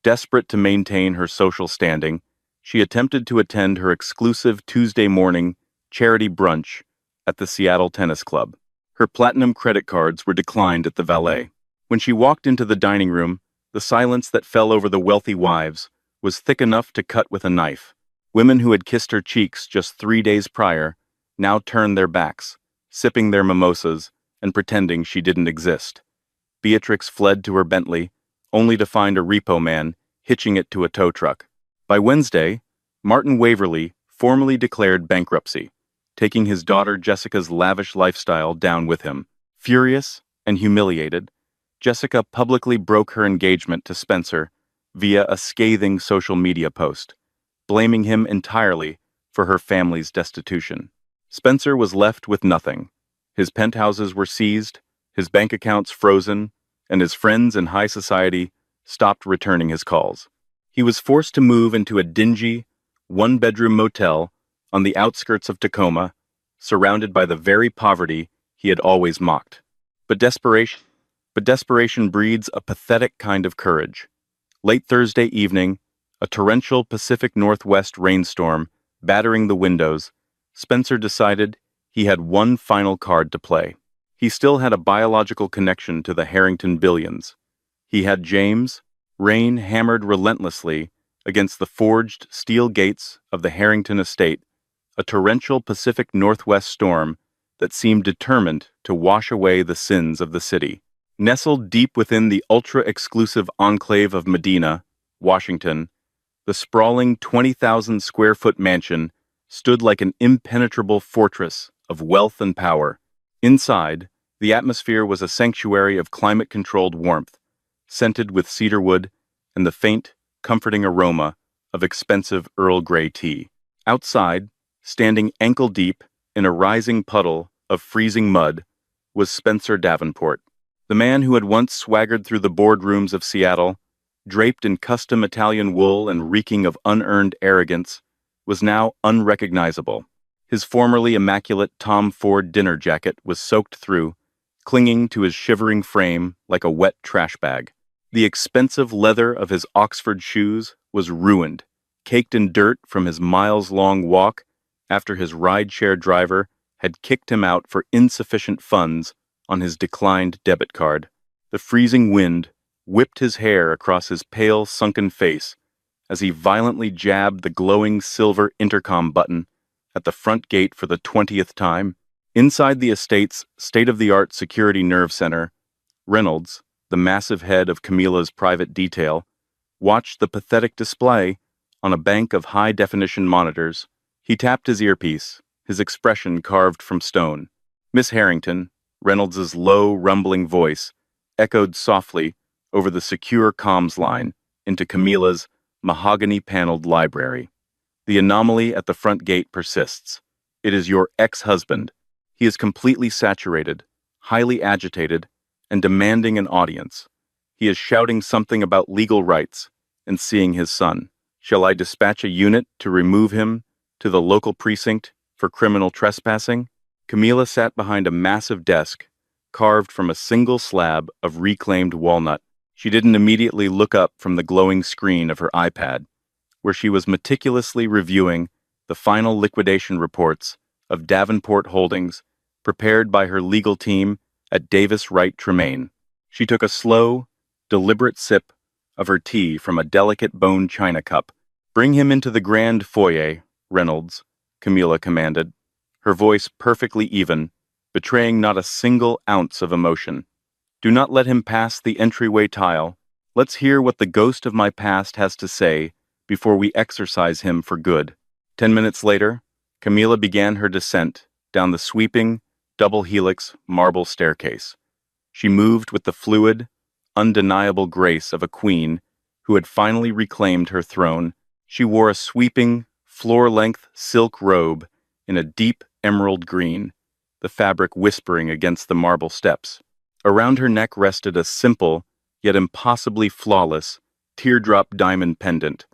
Desperate to maintain her social standing, she attempted to attend her exclusive Tuesday morning charity brunch at the Seattle Tennis Club. Her platinum credit cards were declined at the valet. When she walked into the dining room, the silence that fell over the wealthy wives was thick enough to cut with a knife. Women who had kissed her cheeks just 3 days prior now turned their backs, sipping their mimosas and pretending she didn't exist. Beatrix fled to her Bentley, only to find a repo man hitching it to a tow truck. By Wednesday, Martin Waverly formally declared bankruptcy, taking his daughter Jessica's lavish lifestyle down with him. Furious and humiliated, Jessica publicly broke her engagement to Spencer via a scathing social media post, blaming him entirely for her family's destitution. Spencer was left with nothing. His penthouses were seized, his bank accounts frozen, and his friends in high society stopped returning his calls. He was forced to move into a dingy, one-bedroom motel on the outskirts of Tacoma, surrounded by the very poverty he had always mocked. But desperation breeds a pathetic kind of courage. Late Thursday evening, a torrential Pacific Northwest rainstorm battering the windows, Spencer decided he had one final card to play. He still had a biological connection to the Harrington billions. He had James. Rain hammered relentlessly against the forged steel gates of the Harrington estate, a torrential Pacific Northwest storm that seemed determined to wash away the sins of the city. Nestled deep within the ultra-exclusive enclave of Medina, Washington, the sprawling 20,000-square-foot mansion stood like an impenetrable fortress of wealth and power. Inside, the atmosphere was a sanctuary of climate-controlled warmth, scented with cedarwood and the faint, comforting aroma of expensive Earl Grey tea. Outside, standing ankle-deep in a rising puddle of freezing mud, was Spencer Davenport, the man who had once swaggered through the boardrooms of Seattle, draped in custom Italian wool and reeking of unearned arrogance, was now unrecognizable. His formerly immaculate Tom Ford dinner jacket was soaked through, clinging to his shivering frame like a wet trash bag. The expensive leather of his Oxford shoes was ruined, caked in dirt from his miles-long walk after his rideshare driver had kicked him out for insufficient funds on his declined debit card. The freezing wind whipped his hair across his pale, sunken face as he violently jabbed the glowing silver intercom button at the front gate for the 20th time. Inside the estate's state-of-the-art security nerve center, Reynolds, the massive head of Camilla's private detail, watched the pathetic display on a bank of high-definition monitors. He tapped his earpiece, his expression carved from stone. Miss Harrington, Reynolds's low, rumbling voice, echoed softly over the secure comms line into Camilla's mahogany-paneled library. The anomaly at the front gate persists. It is your ex-husband. He is completely saturated, highly agitated, and demanding an audience. He is shouting something about legal rights and seeing his son. Shall I dispatch a unit to remove him to the local precinct for criminal trespassing? Camilla sat behind a massive desk, carved from a single slab of reclaimed walnut. She didn't immediately look up from the glowing screen of her iPad, where she was meticulously reviewing the final liquidation reports of Davenport Holdings, prepared by her legal team at Davis Wright Tremaine. She took a slow, deliberate sip of her tea from a delicate bone china cup. "Bring him into the grand foyer, Reynolds," Camilla commanded, her voice perfectly even, betraying not a single ounce of emotion. "Do not let him pass the entryway tile. Let's hear what the ghost of my past has to say before we exorcise him for good." 10 minutes later, Camilla began her descent down the sweeping, double helix marble staircase. She moved with the fluid, undeniable grace of a queen who had finally reclaimed her throne. She wore a sweeping, floor-length silk robe in a deep emerald green, the fabric whispering against the marble steps. Around her neck rested a simple, yet impossibly flawless, teardrop diamond pendant,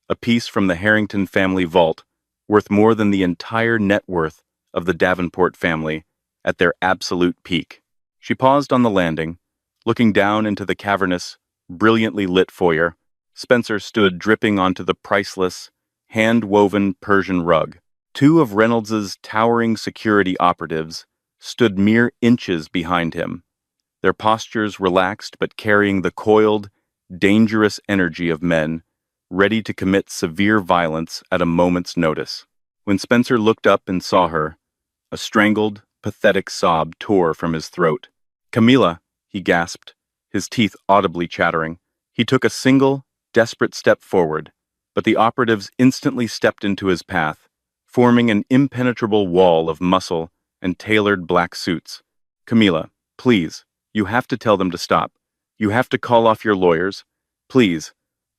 a piece from the Harrington family vault, worth more than the entire net worth of the Davenport family at their absolute peak. She paused on the landing, looking down into the cavernous, brilliantly lit foyer. Spencer stood dripping onto the priceless, hand-woven Persian rug. Two of Reynolds's towering security operatives stood mere inches behind him, their postures relaxed but carrying the coiled, dangerous energy of men, ready to commit severe violence at a moment's notice. When Spencer looked up and saw her, a strangled, pathetic sob tore from his throat. "Camilla," he gasped, his teeth audibly chattering. He took a single, desperate step forward, but the operatives instantly stepped into his path, forming an impenetrable wall of muscle and tailored black suits. "Camilla, please, you have to tell them to stop. You have to call off your lawyers. Please,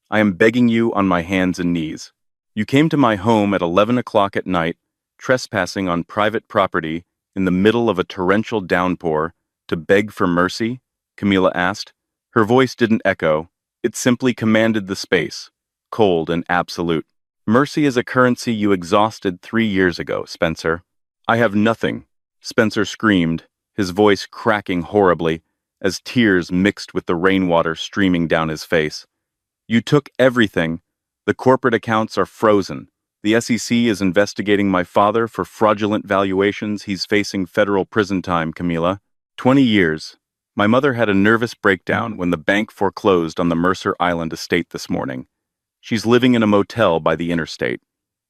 I am begging you on my hands and knees. You came to my home at 11 o'clock at night, trespassing on private property in the middle of a torrential downpour, to beg for mercy?" Camilla asked. Her voice didn't echo. It simply commanded the space, cold and absolute. "Mercy is a currency you exhausted 3 years ago, Spencer." "I have nothing," Spencer screamed, his voice cracking horribly as tears mixed with the rainwater streaming down his face. "You took everything. The corporate accounts are frozen. The SEC is investigating my father for fraudulent valuations. He's facing federal prison time, Camilla. 20 years. My mother had a nervous breakdown when the bank foreclosed on the Mercer Island estate this morning. She's living in a motel by the interstate.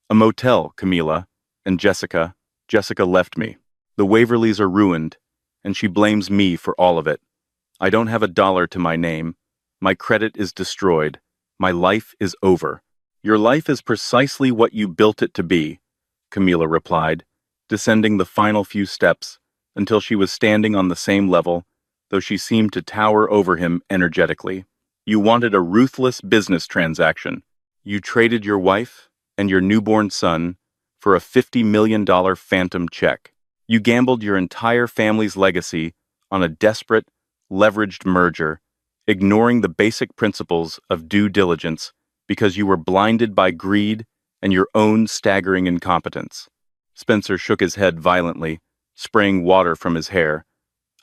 A motel, Camilla. And Jessica left me. The Waverleys are ruined, and she blames me for all of it. I don't have a dollar to my name. My credit is destroyed. My life is over." "Your life is precisely what you built it to be," Camilla replied, descending the final few steps until she was standing on the same level, though she seemed to tower over him energetically. "You wanted a ruthless business transaction. You traded your wife and your newborn son for a $50 million phantom check. You gambled your entire family's legacy on a desperate, leveraged merger, ignoring the basic principles of due diligence because you were blinded by greed and your own staggering incompetence." Spencer shook his head violently, spraying water from his hair.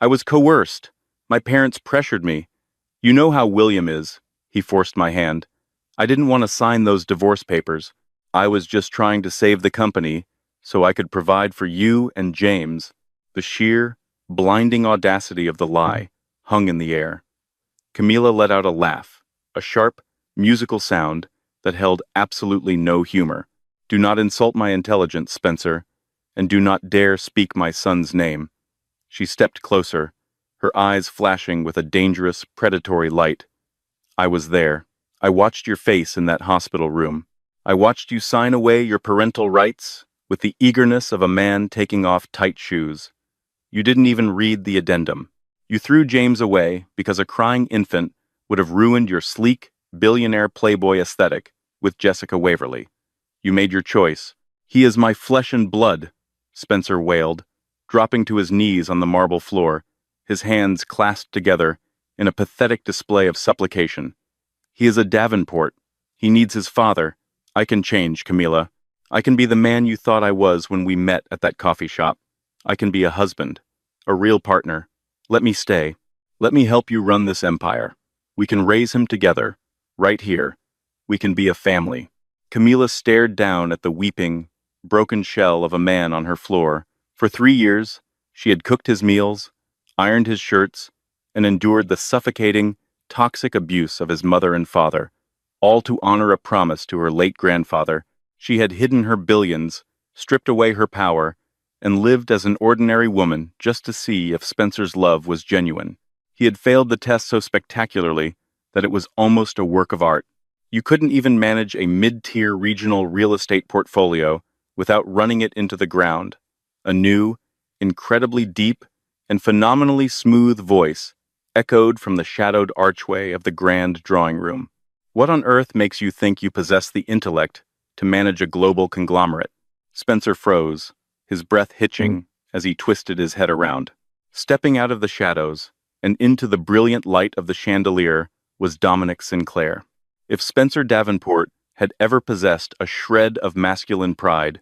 "I was coerced. My parents pressured me. You know how William is." He forced my hand. "I didn't want to sign those divorce papers. I was just trying to save the company so I could provide for you and James." The sheer, blinding audacity of the lie hung in the air. Camilla let out a laugh, a sharp, musical sound that held absolutely no humor. "Do not insult my intelligence, Spencer, and do not dare speak my son's name." She stepped closer, her eyes flashing with a dangerous, predatory light. "I was there. I watched your face in that hospital room. I watched you sign away your parental rights with the eagerness of a man taking off tight shoes. You didn't even read the addendum. You threw James away because a crying infant would have ruined your sleek, billionaire playboy aesthetic with Jessica Waverly. You made your choice. He is my flesh and blood," Spencer wailed, dropping to his knees on the marble floor, his hands clasped together in a pathetic display of supplication. "He is a Davenport. He needs his father. I can change, Camilla. I can be the man you thought I was when we met at that coffee shop. I can be a husband, a real partner. Let me stay. Let me help you run this empire. We can raise him together, right here. We can be a family." Camilla stared down at the weeping, broken shell of a man on her floor. For 3 years, she had cooked his meals, ironed his shirts, and endured the suffocating, toxic abuse of his mother and father, all to honor a promise to her late grandfather. She had hidden her billions, stripped away her power, and lived as an ordinary woman just to see if Spencer's love was genuine. He had failed the test so spectacularly that it was almost a work of art. You couldn't even manage a mid-tier regional real estate portfolio without running it into the ground. A new, incredibly deep, and phenomenally smooth voice echoed from the shadowed archway of the grand drawing room. What on earth makes you think you possess the intellect to manage a global conglomerate? Spencer froze, his breath hitching as he twisted his head around. Stepping out of the shadows and into the brilliant light of the chandelier was Dominic Sinclair. If Spencer Davenport had ever possessed a shred of masculine pride,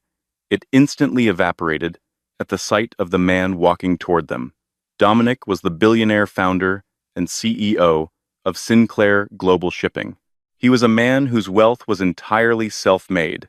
it instantly evaporated at the sight of the man walking toward them. Dominic was the billionaire founder and CEO of Sinclair Global Shipping. He was a man whose wealth was entirely self-made,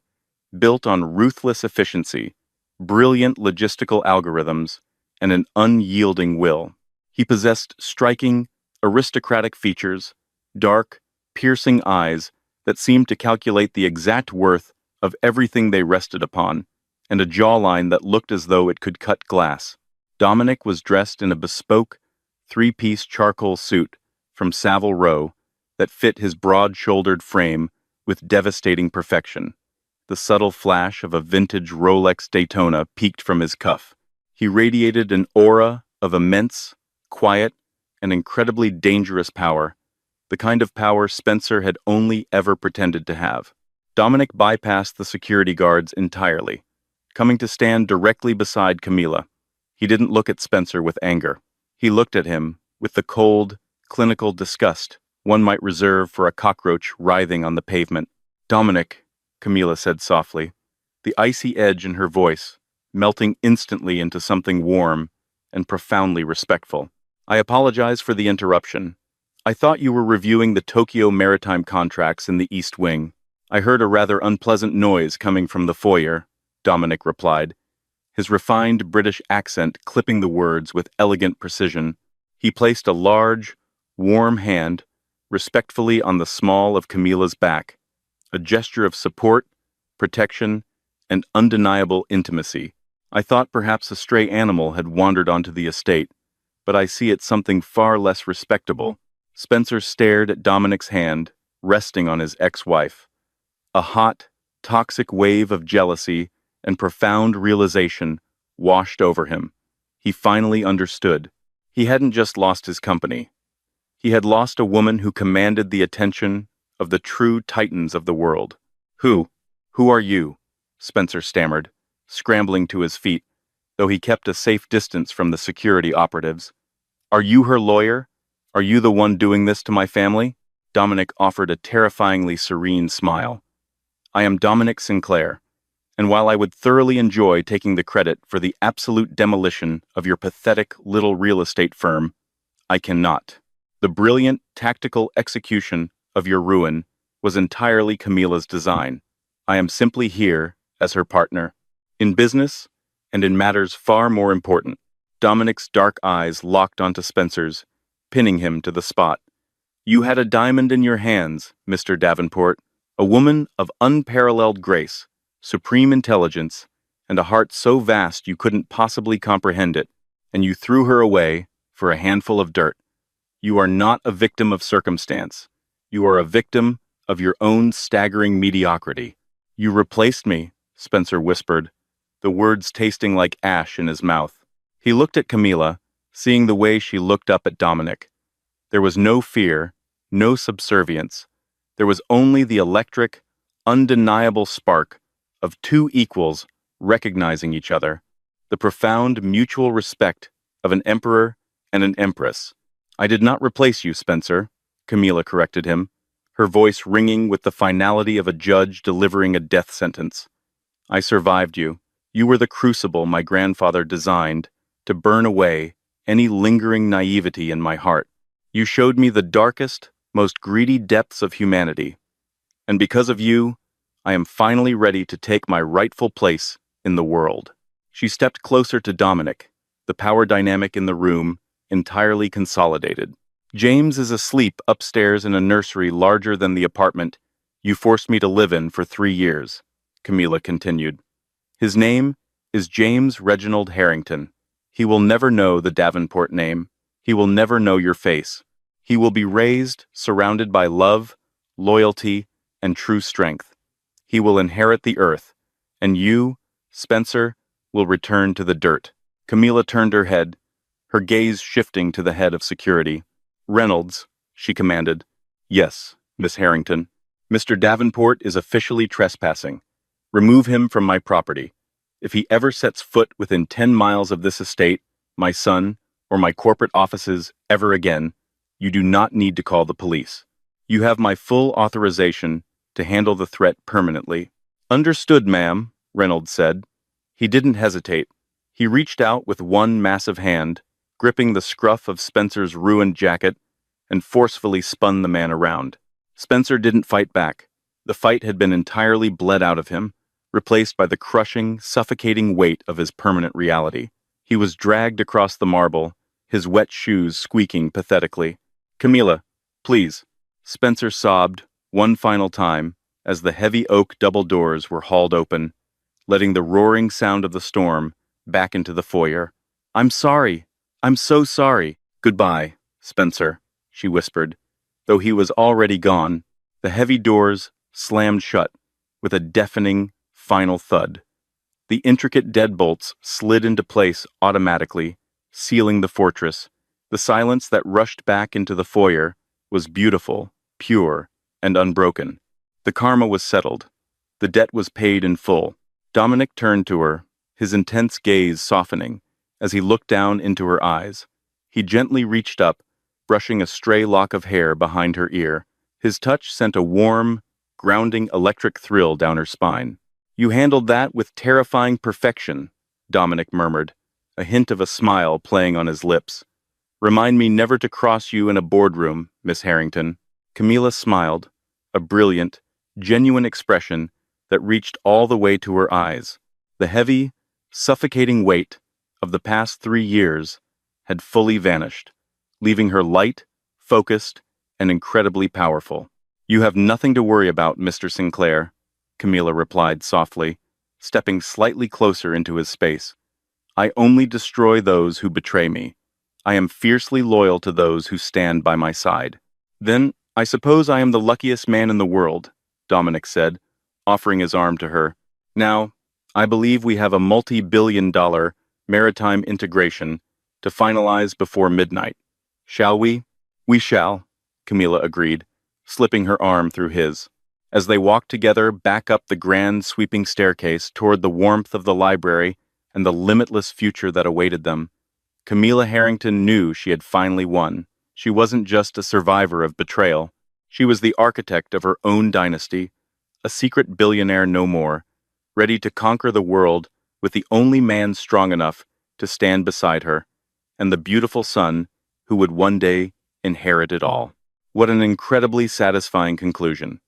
built on ruthless efficiency, brilliant logistical algorithms, and an unyielding will. He possessed striking, aristocratic features, dark, piercing eyes that seemed to calculate the exact worth of everything they rested upon, and a jawline that looked as though it could cut glass. Dominic was dressed in a bespoke, three-piece charcoal suit from Savile Row that fit his broad-shouldered frame with devastating perfection. The subtle flash of a vintage Rolex Daytona peeked from his cuff. He radiated an aura of immense, quiet, and incredibly dangerous power, the kind of power Spencer had only ever pretended to have. Dominic bypassed the security guards entirely, coming to stand directly beside Camila. He didn't look at Spencer with anger. He looked at him with the cold, clinical disgust one might reserve for a cockroach writhing on the pavement. "Dominic," Camila said softly, the icy edge in her voice melting instantly into something warm and profoundly respectful. "I apologize for the interruption. I thought you were reviewing the Tokyo maritime contracts in the East Wing. I heard a rather unpleasant noise coming from the foyer," Dominic replied, his refined British accent clipping the words with elegant precision. He placed a large, warm hand respectfully on the small of Camila's back, a gesture of support, protection, and undeniable intimacy. "I thought perhaps a stray animal had wandered onto the estate, but I see it's something far less respectable." Spencer stared at Dominic's hand, resting on his ex-wife. A hot, toxic wave of jealousy and profound realization washed over him. He finally understood. He hadn't just lost his company. He had lost a woman who commanded the attention of the true titans of the world. Who are you?" Spencer stammered, scrambling to his feet, though he kept a safe distance from the security operatives. "Are you her lawyer? Are you the one doing this to my family?" Dominic offered a terrifyingly serene smile. "I am Dominic Sinclair, and while I would thoroughly enjoy taking the credit for the absolute demolition of your pathetic little real estate firm, I cannot. The brilliant tactical execution of your ruin was entirely Camila's design. I am simply here as her partner, in business and in matters far more important." Dominic's dark eyes locked onto Spencer's, pinning him to the spot. "You had a diamond in your hands, Mr. Davenport, a woman of unparalleled grace, supreme intelligence, and a heart so vast you couldn't possibly comprehend it, and you threw her away for a handful of dirt. You are not a victim of circumstance. You are a victim of your own staggering mediocrity." "You replaced me," Spencer whispered, the words tasting like ash in his mouth. He looked at Camila, seeing the way she looked up at Dominic. There was no fear, no subservience. There was only the electric, undeniable spark of two equals recognizing each other, the profound mutual respect of an emperor and an empress. "I did not replace you, Spencer," Camila corrected him, her voice ringing with the finality of a judge delivering a death sentence. "I survived you. You were the crucible my grandfather designed to burn away any lingering naivety in my heart. You showed me the darkest, most greedy depths of humanity. And because of you, I am finally ready to take my rightful place in the world." She stepped closer to Dominic, the power dynamic in the room entirely consolidated. James is asleep upstairs in a nursery larger than the apartment you forced me to live in for 3 years, Camilla continued. His name is James Reginald Harrington. He will never know the Davenport name. He will never know your face. He will be raised, surrounded by love, loyalty, and true strength. He will inherit the earth, and you, Spencer, will return to the dirt. Camilla turned her head, her gaze shifting to the head of security. Reynolds, she commanded. Yes, Miss Harrington. Mr. Davenport is officially trespassing. Remove him from my property. If he ever sets foot within 10 miles of this estate, my son, or my corporate offices ever again, you do not need to call the police. You have my full authorization to handle the threat permanently. Understood, ma'am, Reynolds said. He didn't hesitate. He reached out with one massive hand, gripping the scruff of Spencer's ruined jacket, and forcefully spun the man around. Spencer didn't fight back. The fight had been entirely bled out of him, replaced by the crushing, suffocating weight of his permanent reality. He was dragged across the marble, his wet shoes squeaking pathetically. Camilla, please. Spencer sobbed, one final time, as the heavy oak double doors were hauled open, letting the roaring sound of the storm back into the foyer. I'm sorry. I'm so sorry. Goodbye, Spencer, she whispered. Though he was already gone, the heavy doors slammed shut with a deafening, final thud. The intricate deadbolts slid into place automatically, sealing the fortress. The silence that rushed back into the foyer was beautiful, pure, and unbroken. The karma was settled. The debt was paid in full. Dominic turned to her, his intense gaze softening as he looked down into her eyes. He gently reached up, brushing a stray lock of hair behind her ear. His touch sent a warm, grounding electric thrill down her spine. You handled that with terrifying perfection, Dominic murmured, a hint of a smile playing on his lips. Remind me never to cross you in a boardroom, Miss Harrington. Camilla smiled, a brilliant, genuine expression that reached all the way to her eyes. The heavy, suffocating weight of the past 3 years had fully vanished, leaving her light, focused, and incredibly powerful. You have nothing to worry about, Mr. Sinclair, Camilla replied softly, stepping slightly closer into his space. I only destroy those who betray me. I am fiercely loyal to those who stand by my side. Then, I suppose I am the luckiest man in the world, Dominic said, offering his arm to her. Now, I believe we have a multi-billion-dollar maritime integration to finalize before midnight. Shall we? We shall, Camilla agreed, slipping her arm through his. As they walked together back up the grand sweeping staircase toward the warmth of the library and the limitless future that awaited them, Camilla Harrington knew she had finally won. She wasn't just a survivor of betrayal. She was the architect of her own dynasty, a secret billionaire no more, ready to conquer the world with the only man strong enough to stand beside her, and the beautiful son who would one day inherit it all. What an incredibly satisfying conclusion.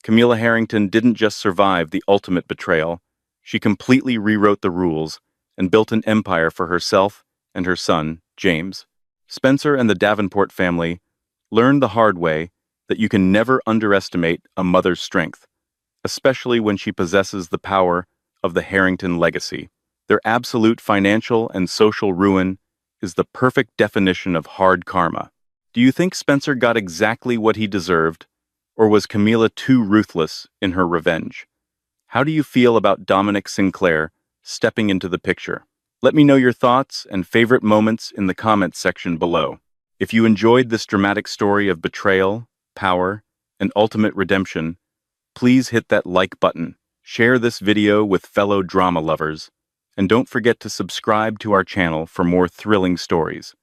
Camilla Harrington didn't just survive the ultimate betrayal, she completely rewrote the rules and built an empire for herself and her son, James. Spencer and the Davenport family learned the hard way that you can never underestimate a mother's strength, especially when she possesses the power of the Harrington legacy. Their absolute financial and social ruin is the perfect definition of hard karma. Do you think Spencer got exactly what he deserved, or was Camilla too ruthless in her revenge? How do you feel about Dominic Sinclair stepping into the picture? Let me know your thoughts and favorite moments in the comments section below. If you enjoyed this dramatic story of betrayal, power, and ultimate redemption, please hit that like button, share this video with fellow drama lovers, and don't forget to subscribe to our channel for more thrilling stories.